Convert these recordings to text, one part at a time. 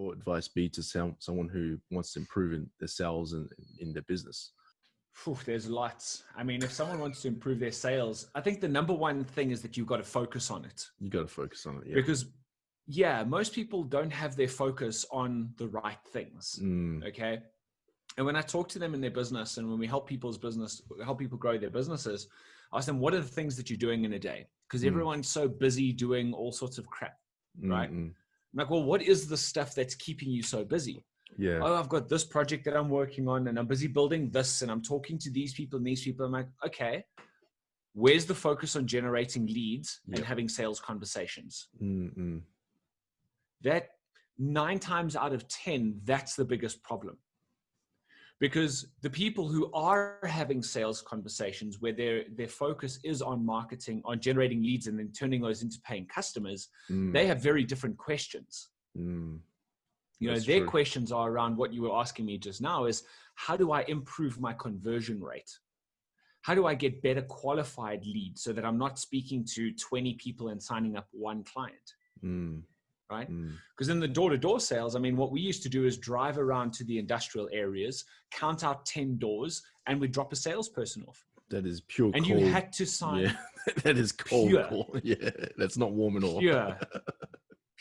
your advice be to someone who wants to improve in their sales and in their business? There's lots. I mean, if someone wants to improve their sales, I think the number one thing is that you've got to focus on it. You got to focus on it, yeah. Because, most people don't have their focus on the right things. Okay. And when I talk to them in their business, and when we help people grow their businesses, I ask them, what are the things that you're doing in a day? Because everyone's so busy doing all sorts of crap, right? I'm like, well, what is the stuff that's keeping you so busy? Yeah. Oh, I've got this project that I'm working on, and I'm busy building this, and I'm talking to these people and these people. I'm like, okay, where's the focus on generating leads and having sales conversations? That 9 times out of 10, that's the biggest problem. Because the people who are having sales conversations where their focus is on marketing, on generating leads and then turning those into paying customers, they have very different questions. Their questions are around what you were asking me just now is, how do I improve my conversion rate? How do I get better qualified leads so that I'm not speaking to 20 people and signing up one client? Right? Because in the door-to-door sales, I mean, what we used to do is drive around to the industrial areas, count out 10 doors, and we'd drop a salesperson off. That is pure and cold. You had to sign. Yeah, that is cold. Yeah, that's not warm at all.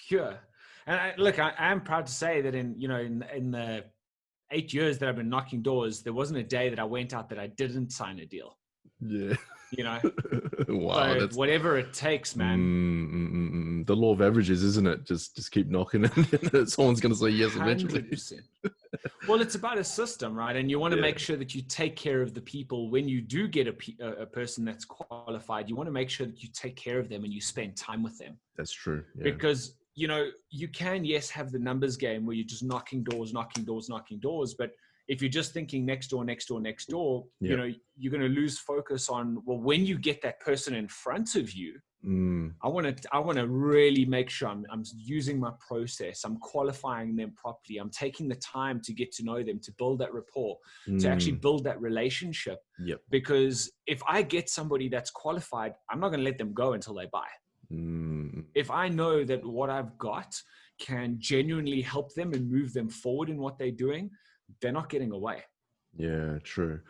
Pure. And I am proud to say that in the 8 years that I've been knocking doors, there wasn't a day that I went out that I didn't sign a deal. Yeah. Wow. So whatever it takes, man. The law of averages, isn't it? Just keep knocking and someone's going to say yes eventually. 100%. Well, it's about a system, right? And you want to make sure that you take care of the people. When you do get a person that's qualified, you want to make sure that you take care of them and you spend time with them. That's true. Yeah. Because, you can, have the numbers game where you're just knocking doors. But if you're just thinking next door, you're going to lose focus on, well, when you get that person in front of you, I want to really make sure I'm using my process. I'm qualifying them properly. I'm taking the time to get to know them, to build that rapport, to actually build that relationship. Yep. Because if I get somebody that's qualified, I'm not going to let them go until they buy. If I know that what I've got can genuinely help them and move them forward in what they're doing, they're not getting away. Yeah, true.